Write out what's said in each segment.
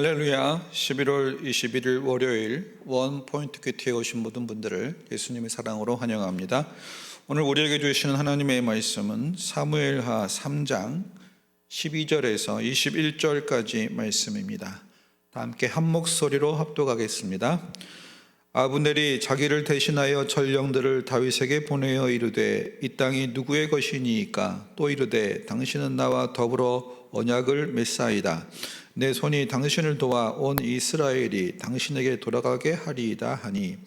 할렐루야. 11월 21일 월요일 원포인트 큐티에 오신 모든 분들을 예수님의 사랑으로 환영합니다. 오늘 우리에게 주시는 하나님의 말씀은 사무엘하 3장 12절에서 21절까지 말씀입니다. 다 함께 한 목소리로 합독하겠습니다. 아브넬이 자기를 대신하여 전령들을 다윗에게 보내어 이르되 이 땅이 누구의 것이니이까? 또 이르되 당신은 나와 더불어 언약을 맺사이다. 내 손이 당신을 도와 온 이스라엘이 당신에게 돌아가게 하리이다 하니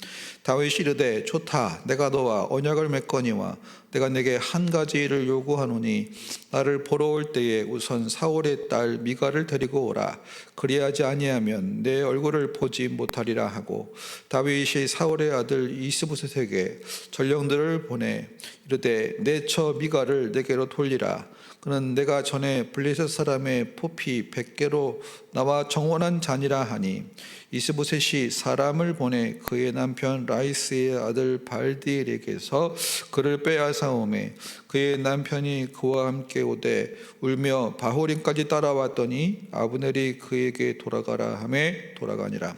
다윗이 이르되 좋다. 내가 너와 언약을 맺거니와 내가 내게 한 가지 일을 요구하노니 나를 보러 올 때에 우선 사울의 딸 미갈을 데리고 오라. 그리하지 아니하면 내 얼굴을 보지 못하리라 하고 다윗이 사울의 아들 이스보셋에게 전령들을 보내 이르되 내 처 미갈을 내게로 돌리라. 그는 내가 전에 블레셋 사람의 포피 100개로 나와 정원한 자니라 하니 이스보셋이 사람을 보내 그의 남편 라이스의 아들 발디엘에게서 그를 빼앗아오매 그의 남편이 그와 함께 오되 울며 바후림까지 따라왔더니 아브넬이 그에게 돌아가라 하매 돌아가니라.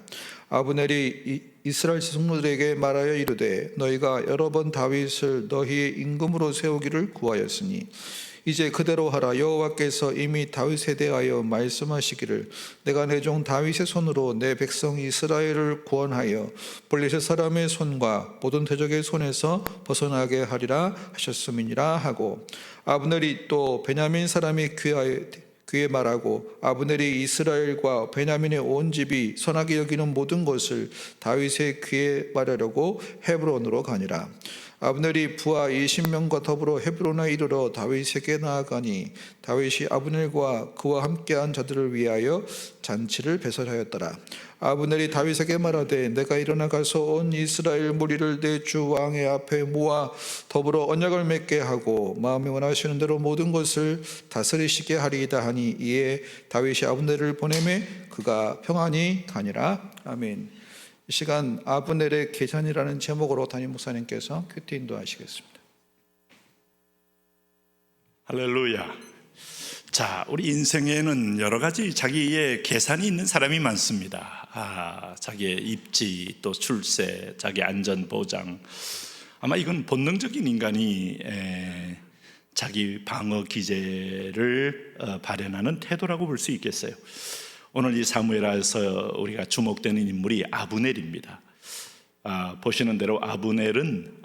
아브넬이 이스라엘 성도들에게 말하여 이르되 너희가 여러 번 다윗을 너희의 임금으로 세우기를 구하였으니 이제 그대로 하라. 여호와께서 이미 다윗에 대하여 말씀하시기를 내가 내 종 다윗의 손으로 내 백성 이스라엘을 구원하여 블레셋 사람의 손과 모든 대적의 손에서 벗어나게 하리라 하셨음이니라 하고 아브넬이 또 베냐민 사람이 귀에 말하고 아브넬이 이스라엘과 베냐민의 온 집이 선하게 여기는 모든 것을 다윗의 귀에 말하려고 헤브론으로 가니라. 아브넬이 부하 20명과 더불어 헤브론에 이르러 다윗에게 나아가니 다윗이 아브넬과 그와 함께한 자들을 위하여 잔치를 배설하였더라. 아브넬이 다윗에게 말하되 내가 일어나 가서 온 이스라엘 무리를 내 주 왕의 앞에 모아 더불어 언약을 맺게 하고 마음에 원하시는 대로 모든 것을 다스리시게 하리이다 하니 이에 다윗이 아브넬을 보내매 그가 평안히 가니라. 아멘. 이 시간 아브넬의 계산이라는 제목으로 담임 목사님께서 큐티 인도하시겠습니다. 할렐루야. 자, 우리 인생에는 여러 가지 자기의 계산이 있는 사람이 많습니다. 자기의 입지, 또 출세, 자기 안전 보장. 아마 이건 본능적인 인간이 자기 방어 기제를 발현하는 태도라고 볼 수 있겠어요. 오늘 이 사무엘하에서 우리가 주목되는 인물이 아브넬입니다. 보시는 대로 아브넬은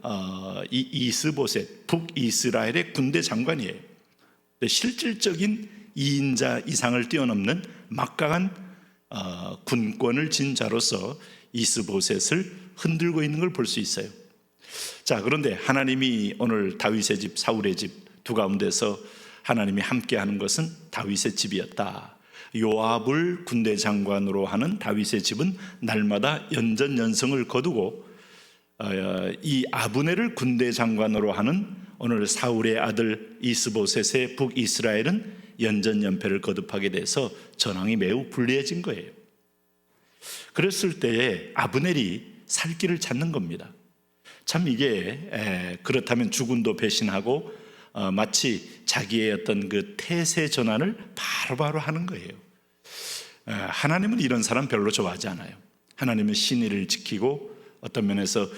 이 이스보셋 북이스라엘의 군대 장관이에요. 실질적인 2인자 이상을 뛰어넘는 막강한 군권을 진 자로서 이스보셋을 흔들고 있는 걸 볼 수 있어요. 자, 그런데 하나님이 오늘 다윗의 집, 사울의 집 두 가운데서 하나님이 함께하는 것은 다윗의 집이었다. 요압을 군대 장관으로 하는 다윗의 집은 날마다 연전연승을 거두고 이 아브넬을 군대 장관으로 하는 오늘 사울의 아들 이스보셋의 북이스라엘은 연전연패를 거듭하게 돼서 전황이 매우 불리해진 거예요. 그랬을 때에 아브넬이 살 길을 찾는 겁니다. 참 이게 그렇다면 주군도 배신하고 마치 자기의 어떤 그 태세 전환을 바로바로 하는 거예요. 하나님은 이런 사람 별로 좋아하지 않아요. 하나님은 신의를 지키고 어떤 면에서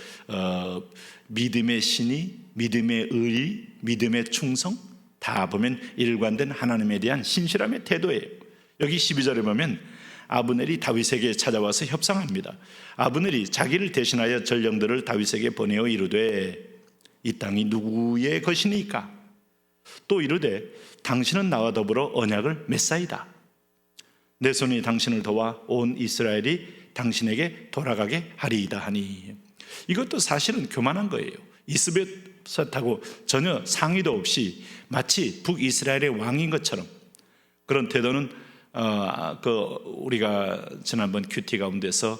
믿음의 신의, 믿음의 의리, 믿음의 충성 다 보면 일관된 하나님에 대한 신실함의 태도예요. 여기 12절에 보면 아브넬이 다윗에게 찾아와서 협상합니다. 아브넬이 자기를 대신하여 전령들을 다윗에게 보내어 이르되 이 땅이 누구의 것이니까? 또 이르되 당신은 나와 더불어 언약을 맺사이다. 내 손이 당신을 도와 온 이스라엘이 당신에게 돌아가게 하리이다 하니 이것도 사실은 교만한 거예요. 이스보셋하고 전혀 상의도 없이 마치 북이스라엘의 왕인 것처럼 그런 태도는 우리가 지난번 큐티 가운데서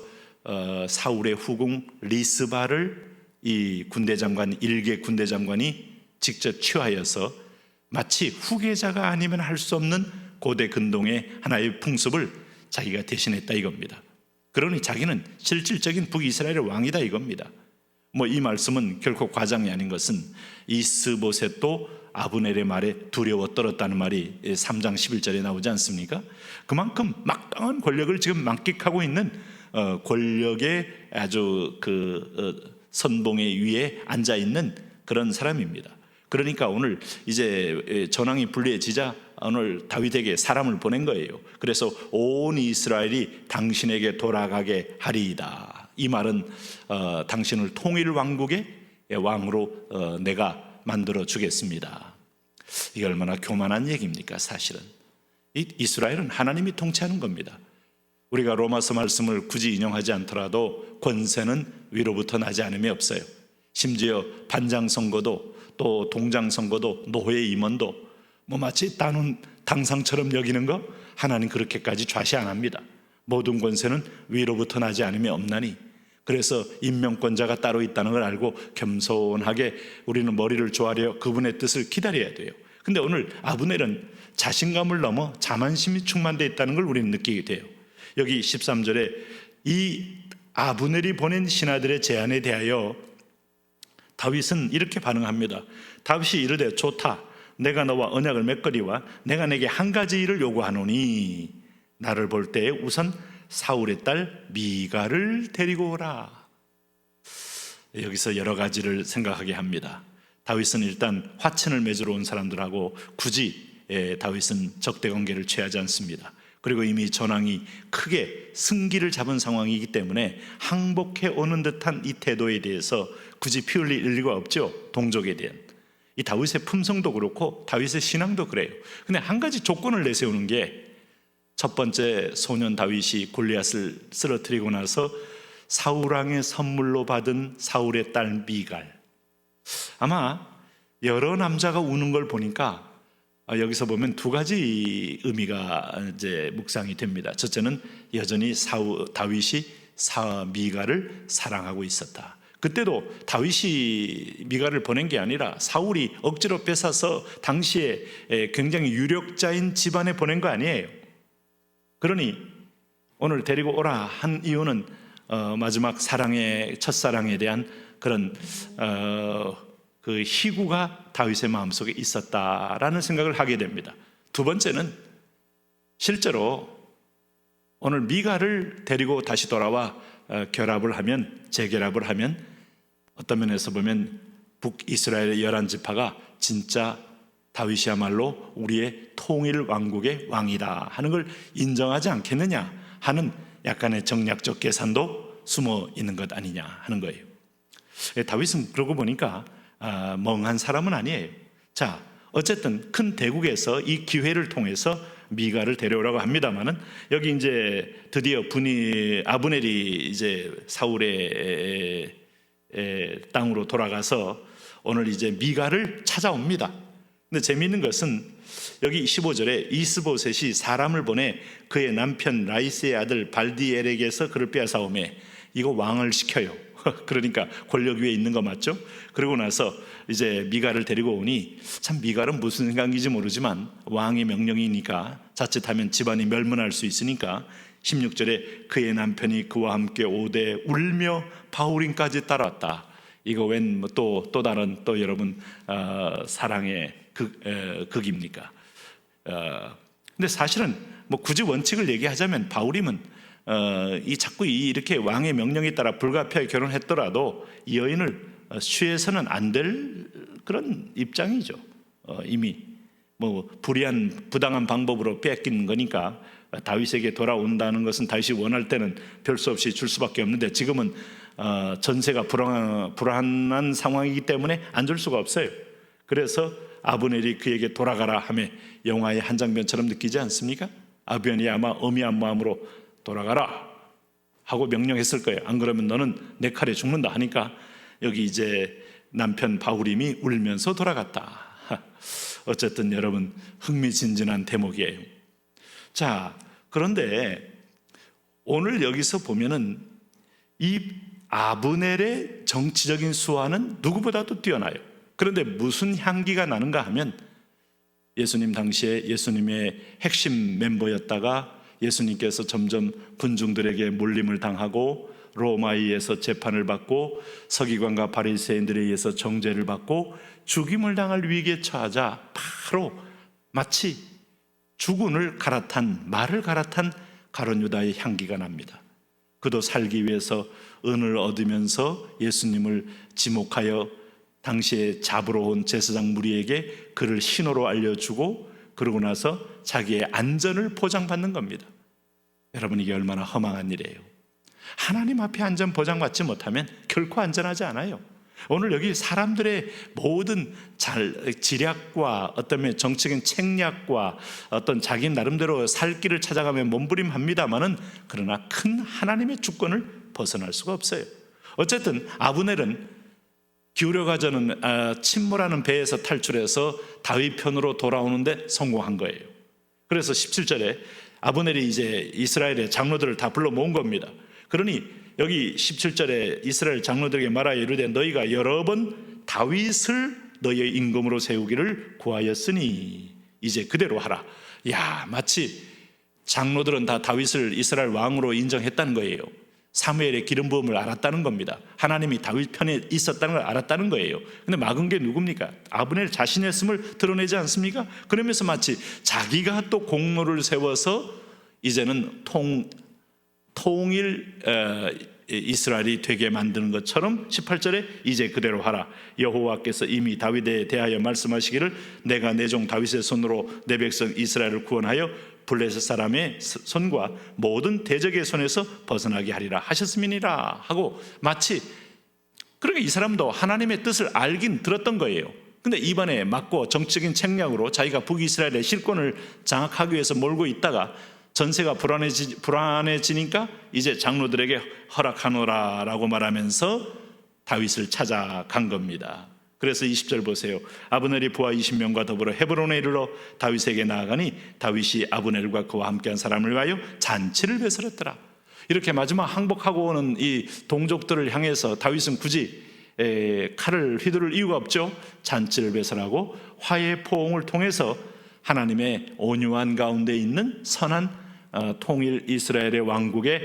사울의 후궁 리스바를 이 군대 장관 일개 군대 장관이 직접 취하여서 마치 후계자가 아니면 할 수 없는 고대 근동의 하나의 풍습을 자기가 대신했다 이겁니다. 그러니 자기는 실질적인 북이스라엘의 왕이다 이겁니다. 이 말씀은 결코 과장이 아닌 것은 이스보셋도 아브넬의 말에 두려워 떨었다는 말이 3장 11절에 나오지 않습니까? 그만큼 막강한 권력을 지금 만끽하고 있는 권력의 아주 선봉에 위에 앉아 있는 그런 사람입니다. 그러니까 오늘 이제 전황이 불리해지자 오늘 다윗에게 사람을 보낸 거예요. 그래서 온 이스라엘이 당신에게 돌아가게 하리이다. 이 말은 당신을 통일 왕국의 왕으로 내가 만들어 주겠습니다. 이게 얼마나 교만한 얘기입니까? 사실은 이스라엘은 하나님이 통치하는 겁니다. 우리가 로마서 말씀을 굳이 인용하지 않더라도 권세는 위로부터 나지 않음이 없어요. 심지어 반장 선거도 또 동장 선거도 노예 임원도 마치 따놓은 당상처럼 여기는 거 하나님 그렇게까지 좌시 안 합니다. 모든 권세는 위로부터 나지 않음이 없나니, 그래서 임명권자가 따로 있다는 걸 알고 겸손하게 우리는 머리를 조아려 그분의 뜻을 기다려야 돼요. 근데 오늘 아브넬은 자신감을 넘어 자만심이 충만되어 있다는 걸 우리는 느끼게 돼요. 여기 13절에 이 아브넬이 보낸 신하들의 제안에 대하여 다윗은 이렇게 반응합니다. 다윗이 이르되 좋다. 내가 너와 언약을 맺거리와 내가 내게 한 가지 일을 요구하노니 나를 볼 때에 우선 사울의 딸 미가를 데리고 오라. 여기서 여러 가지를 생각하게 합니다. 다윗은 일단 화친을 맺으러 온 사람들하고 굳이 다윗은 적대관계를 취하지 않습니다. 그리고 이미 전황이 크게 승기를 잡은 상황이기 때문에 항복해 오는 듯한 이 태도에 대해서 굳이 피 흘릴 일리가 없죠. 동족에 대한 이 다윗의 품성도 그렇고 다윗의 신앙도 그래요. 근데 한 가지 조건을 내세우는 게, 첫 번째, 소년 다윗이 골리앗을 쓰러뜨리고 나서 사울왕의 선물로 받은 사울의 딸 미갈. 아마 여러 남자가 우는 걸 보니까 여기서 보면 두 가지 의미가 이제 묵상이 됩니다. 첫째는 여전히 다윗이 미갈을 사랑하고 있었다. 그때도 다윗이 미갈을 보낸 게 아니라 사울이 억지로 뺏어서 당시에 굉장히 유력자인 집안에 보낸 거 아니에요. 그러니 오늘 데리고 오라 한 이유는 마지막 첫사랑에 대한 그런 그 희구가 다윗의 마음속에 있었다라는 생각을 하게 됩니다. 두 번째는 실제로 오늘 미갈을 데리고 다시 돌아와 재결합을 하면 어떤 면에서 보면 북이스라엘의 11지파가 진짜 다윗이야말로 우리의 통일 왕국의 왕이다 하는 걸 인정하지 않겠느냐 하는 약간의 정략적 계산도 숨어 있는 것 아니냐 하는 거예요. 다윗은 그러고 보니까 멍한 사람은 아니에요. 자, 어쨌든 큰 대국에서 이 기회를 통해서 미갈을 데려오라고 합니다만은 여기 이제 드디어 아브넬이 이제 사울의 땅으로 돌아가서 오늘 이제 미갈을 찾아옵니다. 근데 재미있는 것은 여기 15절에 이스보셋이 사람을 보내 그의 남편 라이스의 아들 발디엘에게서 그를 빼앗아오매, 이거 왕을 시켜요. 그러니까 권력 위에 있는 거 맞죠? 그러고 나서 이제 미갈을 데리고 오니, 참 미갈은 무슨 생각인지 모르지만 왕의 명령이니까 자칫하면 집안이 멸문할 수 있으니까 16절에 그의 남편이 그와 함께 오되 울며 바울임까지 따라왔다. 이거 웬 또 다른 여러분 사랑의 극입니까? 근데 사실은 굳이 원칙을 얘기하자면 바울임은 자꾸 이렇게 왕의 명령에 따라 불가피하게 결혼했더라도 이 여인을 취해서는 안 될 그런 입장이죠. 이미 불의한 부당한 방법으로 뺏긴 거니까 다윗에게 돌아온다는 것은 다윗이 원할 때는 별 수 없이 줄 수밖에 없는데, 지금은 전세가 불안한 상황이기 때문에 안 줄 수가 없어요. 그래서 아브넬이 그에게 돌아가라 하며 영화의 한 장면처럼 느끼지 않습니까? 아브넬이 아마 어미한 마음으로 돌아가라 하고 명령했을 거예요. 안 그러면 너는 내 칼에 죽는다 하니까 여기 이제 남편 바울임이 울면서 돌아갔다. 어쨌든 여러분 흥미진진한 대목이에요. 자, 그런데 오늘 여기서 보면은 이 아브넬의 정치적인 수완은 누구보다도 뛰어나요. 그런데 무슨 향기가 나는가 하면 예수님 당시에 예수님의 핵심 멤버였다가 예수님께서 점점 군중들에게 몰림을 당하고 로마의에서 재판을 받고 서기관과 바리새인들에 의해서 정죄를 받고 죽임을 당할 위기에 처하자 바로 마치 주군을 갈아탄, 말을 갈아탄 가룟 유다의 향기가 납니다. 그도 살기 위해서 은을 얻으면서 예수님을 지목하여 당시에 잡으러 온 제사장 무리에게 그를 신호로 알려주고 그러고 나서 자기의 안전을 보장받는 겁니다. 여러분, 이게 얼마나 허망한 일이에요. 하나님 앞에 안전 보장받지 못하면 결코 안전하지 않아요. 오늘 여기 사람들의 모든 지략과 어떤 정치적인 책략과 어떤 자기 나름대로 살 길을 찾아가며 몸부림합니다마는 그러나 큰 하나님의 주권을 벗어날 수가 없어요. 어쨌든 아브넬은 기울여가자는 침몰하는 배에서 탈출해서 다윗 편으로 돌아오는데 성공한 거예요. 그래서 17절에 아브넬이 이제 이스라엘의 장로들을 다 불러 모은 겁니다. 그러니 여기 17절에 이스라엘 장로들에게 말하여 이르되 너희가 여러 번 다윗을 너희의 임금으로 세우기를 구하였으니 이제 그대로 하라. 야, 마치 장로들은 다 다윗을 이스라엘 왕으로 인정했다는 거예요. 사무엘의 기름 부음을 알았다는 겁니다. 하나님이 다윗 편에 있었다는 걸 알았다는 거예요. 근데 막은 게 누굽니까? 아브넬 자신이었음을 드러내지 않습니까? 그러면서 마치 자기가 또 공로를 세워서 이제는 통일 이스라엘이 되게 만드는 것처럼 18절에 이제 그대로 하라. 여호와께서 이미 다윗에 대하여 말씀하시기를 내가 내 종 다윗의 손으로 내 백성 이스라엘을 구원하여 블레셋 사람의 손과 모든 대적의 손에서 벗어나게 하리라 하셨음이니라 하고 마치 그러니까 이 사람도 하나님의 뜻을 알긴 들었던 거예요. 근데 이번에 맞고 정치적인 책략으로 자기가 북이스라엘의 실권을 장악하기 위해서 몰고 있다가 전세가 불안해지니까 이제 장로들에게 허락하노라 라고 말하면서 다윗을 찾아간 겁니다. 그래서 20절 보세요. 아브넬이 부하 20명과 더불어 헤브론에 이르러 다윗에게 나아가니 다윗이 아브넬과 그와 함께한 사람을 위하여 잔치를 베풀었더라. 이렇게 마지막 항복하고 오는 이 동족들을 향해서 다윗은 굳이 칼을 휘두를 이유가 없죠. 잔치를 베풀하고 화해 포옹을 통해서 하나님의 온유한 가운데 있는 선한 통일 이스라엘의 왕국의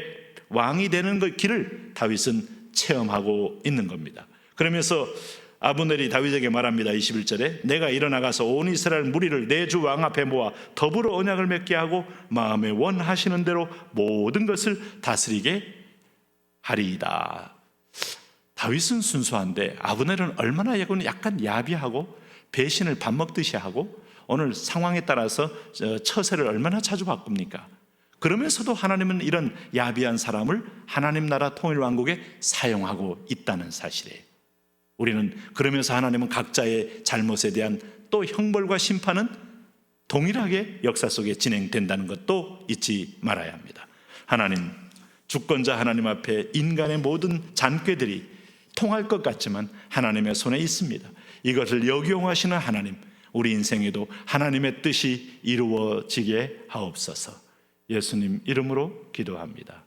왕이 되는 그 길을 다윗은 체험하고 있는 겁니다. 그러면서 아브넬이 다윗에게 말합니다. 21절에 내가 일어나가서 온 이스라엘 무리를 내 주 왕 앞에 모아 더불어 언약을 맺게 하고 마음에 원하시는 대로 모든 것을 다스리게 하리이다. 다윗은 순수한데 아브넬은 얼마나 약간 야비하고 배신을 밥 먹듯이 하고 오늘 상황에 따라서 처세를 얼마나 자주 바꿉니까? 그러면서도 하나님은 이런 야비한 사람을 하나님 나라 통일 왕국에 사용하고 있다는 사실이에요. 우리는 그러면서 하나님은 각자의 잘못에 대한 또 형벌과 심판은 동일하게 역사 속에 진행된다는 것도 잊지 말아야 합니다. 하나님, 주권자 하나님 앞에 인간의 모든 잔꾀들이 통할 것 같지만 하나님의 손에 있습니다. 이것을 역용하시는 하나님, 우리 인생에도 하나님의 뜻이 이루어지게 하옵소서. 예수님 이름으로 기도합니다.